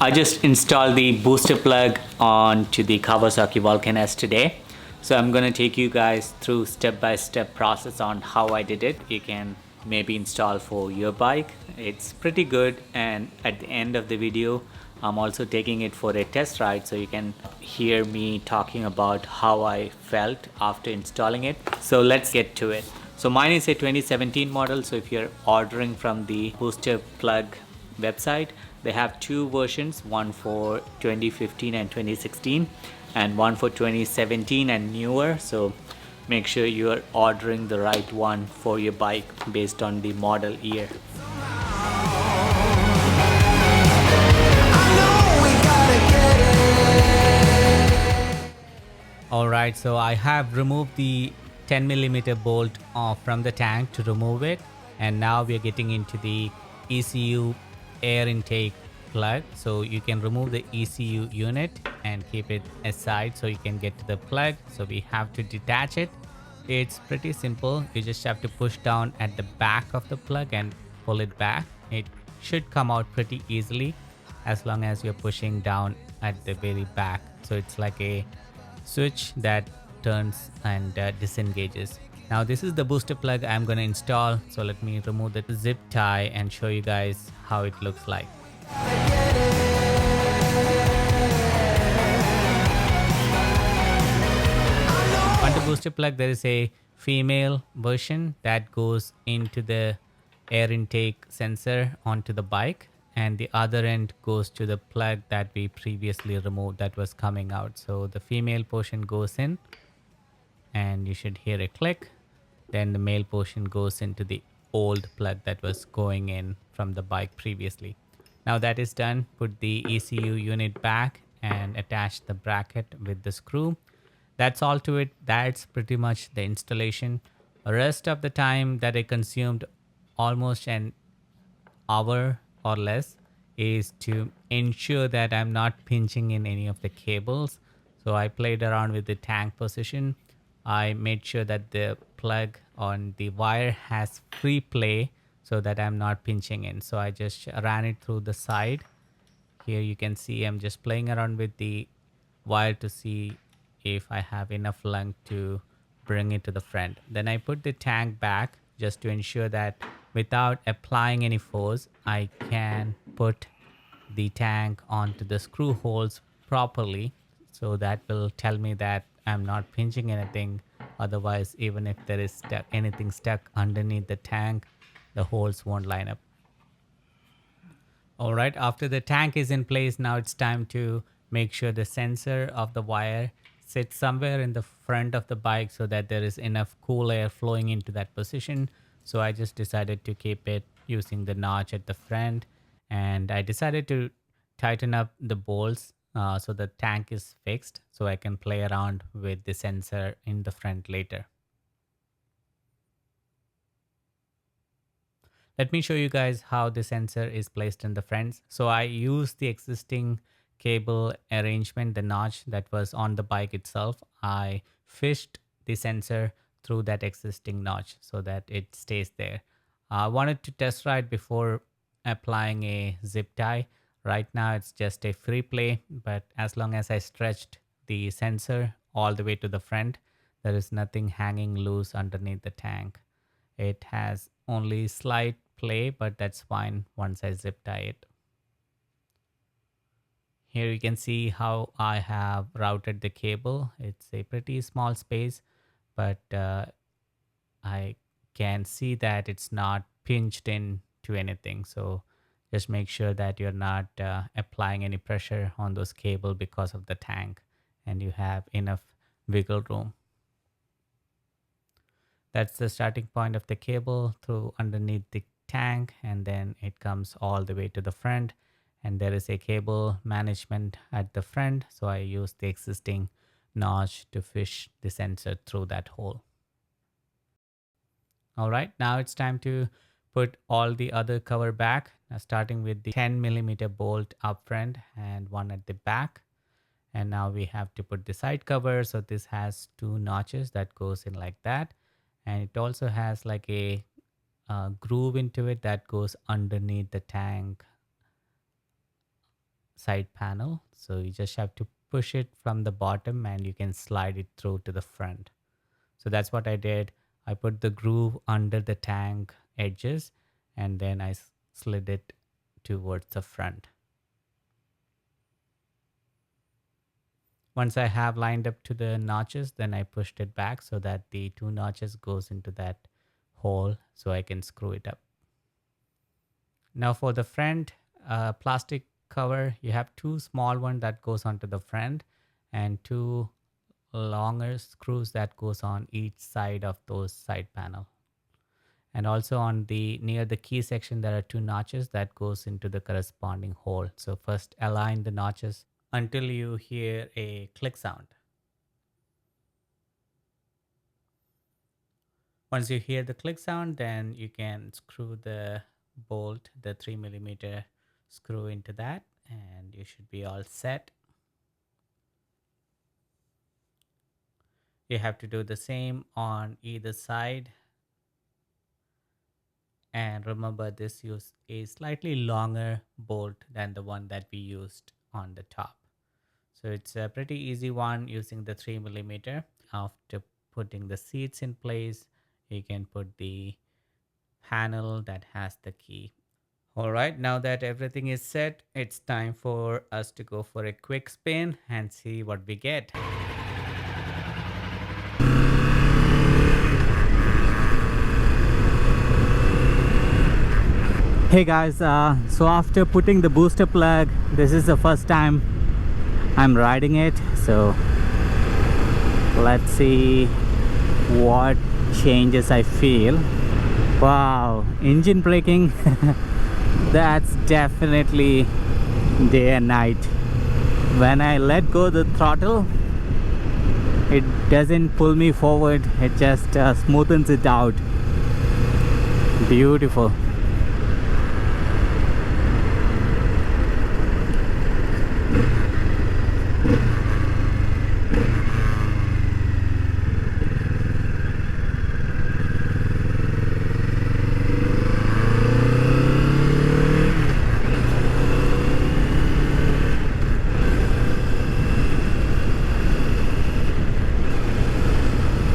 I just installed the booster plug onto the Kawasaki Vulcan S today. So I'm gonna take you guys through step-by-step process on how I did it. You can maybe install for your bike. It's pretty good, and at the end of the video I'm also taking it for a test ride so you can hear me talking about how I felt after installing it. So let's get to it. So mine is a 2017 model, so if you're ordering from the booster plug website, they have two versions, one for 2015 and 2016 and one for 2017 and newer. So make sure you are ordering the right one for your bike based on the model year. Alright, so I have removed the 10mm bolt from the tank to remove it, and now we are getting into the ECU air intake plug. So you can remove the ECU unit and keep it aside so you can get to the plug. So we have to detach it. It's pretty simple. You just have to push down at the back of the plug and pull it back. It should come out pretty easily as long as you're pushing down at the very back. So it's like a switch that turns and disengages. Now this is the booster plug I'm going to install. So let me remove the zip tie and show you guys how it looks like. On the booster plug there is a female version that goes into the air intake sensor onto the bike, and the other end goes to the plug that we previously removed that was coming out. So the female portion goes in and you should hear a click. Then the male portion goes into the old plug that was going in from the bike previously. Now that is done, put the ECU unit back and attach the bracket with the screw. That's all to it. That's pretty much the installation. The rest of the time that I consumed, almost an hour or less, is to ensure that I'm not pinching in any of the cables. So I played around with the tank position. I made sure that the plug on the wire has free play so that I'm not pinching in. So I just ran it through the side. Here you can see I'm just playing around with the wire to see if I have enough length to bring it to the front. Then I put the tank back just to ensure that without applying any force, I can put the tank onto the screw holes properly. So that will tell me that I'm not pinching anything. Otherwise, even if there is anything stuck underneath the tank, the holes won't line up. All right, after the tank is in place, now it's time to make sure the sensor of the wire sits somewhere in the front of the bike so that there is enough cool air flowing into that position. So I just decided to keep it using the notch at the front, and I decided to tighten up the bolts so the tank is fixed so I can play around with the sensor in the front later. Let me show you guys how the sensor is placed in the front. So I used the existing cable arrangement, the notch that was on the bike itself. I fished the sensor through that existing notch so that it stays there. I wanted to test ride before applying a zip tie. Right now it's just a free play, but as long as I stretched the sensor all the way to the front, there is nothing hanging loose underneath the tank. It has only slight play, but that's fine once I zip tie it. Here you can see how I have routed the cable. It's a pretty small space, but I can see that it's not pinched in to anything. So just make sure that you're not applying any pressure on those cable because of the tank, and you have enough wiggle room. That's the starting point of the cable through underneath the tank, and then it comes all the way to the front, and there is a cable management at the front. So I use the existing notch to fish the sensor through that hole. All right, now it's time to put all the other cover back, starting with the 10mm bolt up front and one at the back. And now we have to put the side cover. So this has two notches that goes in like that, and it also has like a groove into it that goes underneath the tank side panel. So you just have to push it from the bottom and you can slide it through to the front. So that's what I did. I put the groove under the tank edges and then I slid it towards the front. Once I have lined up to the notches, then I pushed it back so that the 2 notches goes into that hole so I can screw it up. Now for the front plastic cover, you have 2 small ones that goes onto the front and 2 longer screws that goes on each side of those side panel. And also on the near the key section, there are 2 notches that goes into the corresponding hole. So first align the notches until you hear a click sound. Once you hear the click sound, then you can screw the bolt, the 3mm screw into that, and you should be all set. You have to do the same on either side. And remember, this use a slightly longer bolt than the one that we used on the top. So it's a pretty easy one using the 3mm. After putting the seats in place, you can put the panel that has the key. All right, now that everything is set, it's time for us to go for a quick spin and see what we get. Hey guys, so after putting the booster plug, this is the first time I'm riding it, so let's see what changes I feel. Wow, engine braking that's definitely day and night. When I let go the throttle, it doesn't pull me forward, it just smoothens it out. Beautiful.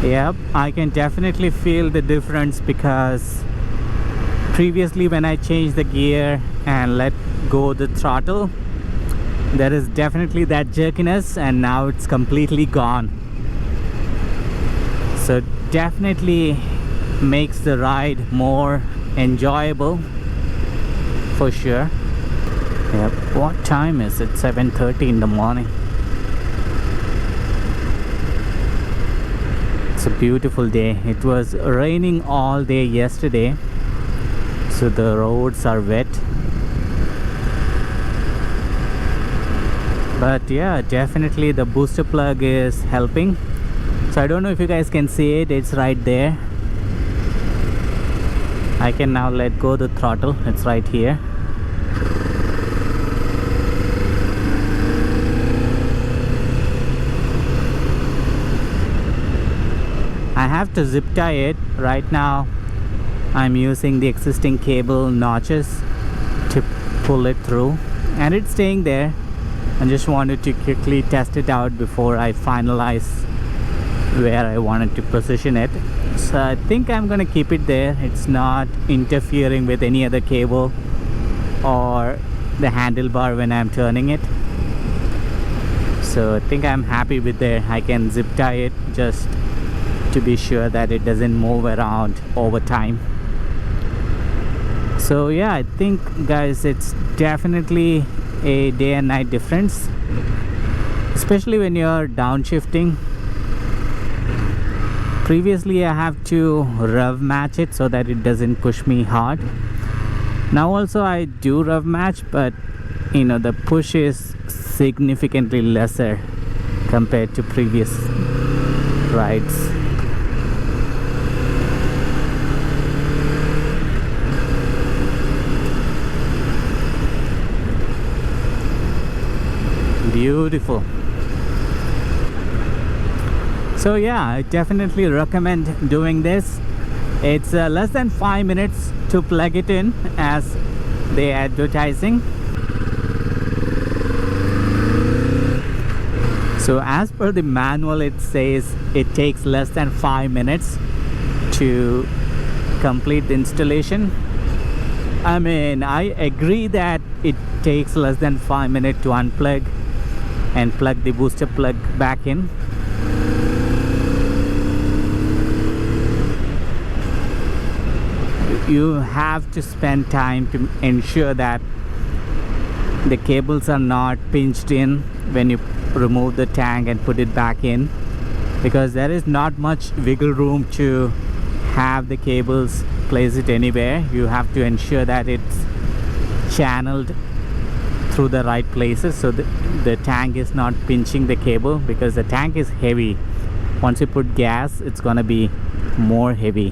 Yep, I can definitely feel the difference because previously when I changed the gear and let go the throttle, there is definitely that jerkiness, and now it's completely gone. So definitely makes the ride more enjoyable for sure. Yep, what time is it? 7:30 in the morning. It's a beautiful day. It was raining all day yesterday, so the roads are wet. But yeah, definitely the booster plug is helping. So I don't know if you guys can see it, it's right there. I can now let go the throttle, it's right here. I have to zip tie it. Right now I'm using the existing cable notches to pull it through, and it's staying there. I just wanted to quickly test it out before I finalize where I wanted to position it. So I think I'm gonna keep it there. It's not interfering with any other cable or the handlebar when I'm turning it. So I think I'm happy with there. I can zip tie it just to be sure that it doesn't move around over time. So yeah, I think guys, it's definitely a day and night difference, especially when you're downshifting. Previously I have to rev match it so that it doesn't push me hard. Now also I do rev match, but you know, the push is significantly lesser compared to previous rides. Beautiful. So yeah, I definitely recommend doing this. It's less than 5 minutes to plug it in as they're advertising. So as per the manual, it says it takes less than 5 minutes to complete the installation. I mean, I agree that it takes less than 5 minutes to unplug and plug the booster plug back in. You have to spend time to ensure that the cables are not pinched in when you remove the tank and put it back in, because there is not much wiggle room to have the cables place it anywhere. You have to ensure that it's channeled through the right places, so the tank is not pinching the cable, because the tank is heavy. Once you put gas, it's gonna be more heavy.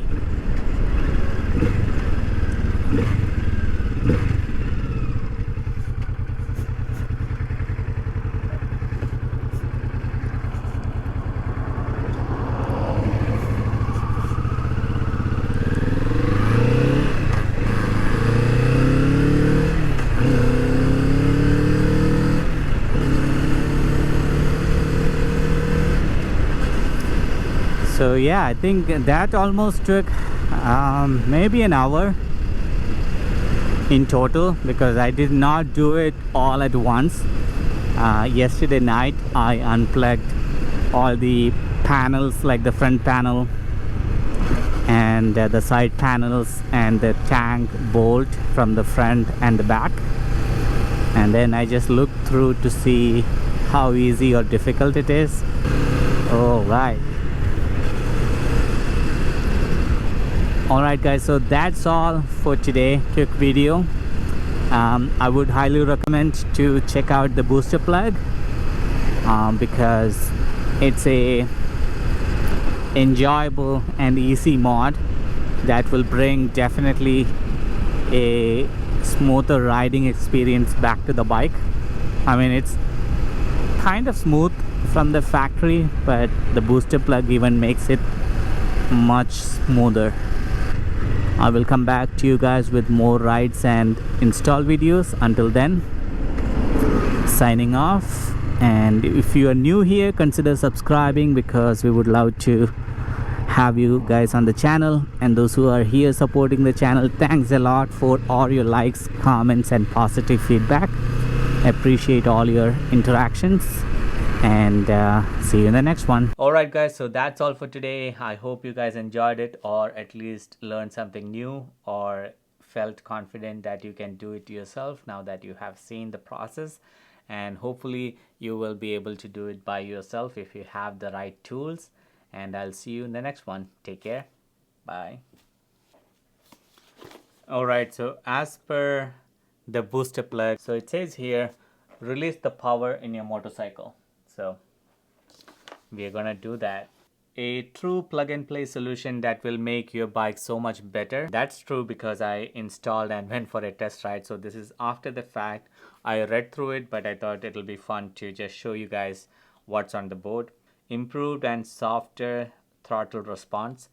So yeah, I think that almost took maybe an hour in total, because I did not do it all at once. Yesterday night I unplugged all the panels, like the front panel and the side panels and the tank bolt from the front and the back, and then I just looked through to see how easy or difficult it is. Alright guys, so that's all for today. Quick video. I would highly recommend to check out the booster plug, because it's a enjoyable and easy mod that will bring definitely a smoother riding experience back to the bike. I mean, it's kind of smooth from the factory, but the booster plug even makes it much smoother. I will come back to you guys with more rides and install videos. Until then, signing off. And if you are new here, consider subscribing, because we would love to have you guys on the channel. And those who are here supporting the channel, thanks a lot for all your likes, comments and positive feedback. Appreciate all your interactions, and see you in the next one. Alright guys, so that's all for today. I hope you guys enjoyed it, or at least learned something new, or felt confident that you can do it yourself now that you have seen the process. And hopefully you will be able to do it by yourself if you have the right tools. And I'll see you in the next one. Take care. Bye. Alright, so as per the booster plug, so it says here, release the power in your motorcycle. So we are gonna do that. A true plug and play solution that will make your bike so much better. That's true, because I installed and went for a test ride. So this is after the fact. I read through it, but I thought it'll be fun to just show you guys what's on the board. Improved and softer throttle response,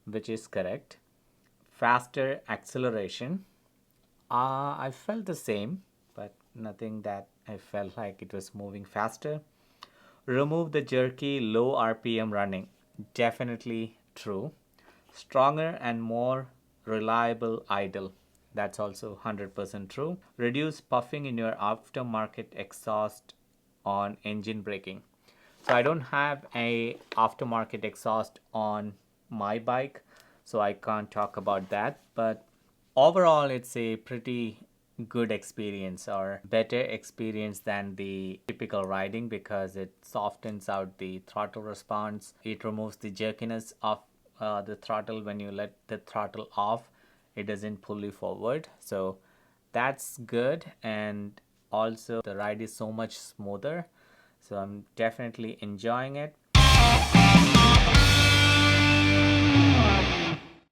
which is correct. Faster acceleration. I felt the same, but nothing that I felt like it was moving faster. Remove the jerky, low RPM running. Definitely true. Stronger and more reliable idle. That's also 100% true. Reduce puffing in your aftermarket exhaust on engine braking. So I don't have a aftermarket exhaust on my bike, so I can't talk about that. But overall, it's a pretty good experience, or better experience than the typical riding, because it softens out the throttle response. It removes the jerkiness of the throttle. When you let the throttle off, it doesn't pull you forward, so that's good. And also the ride is so much smoother, so I'm definitely enjoying it.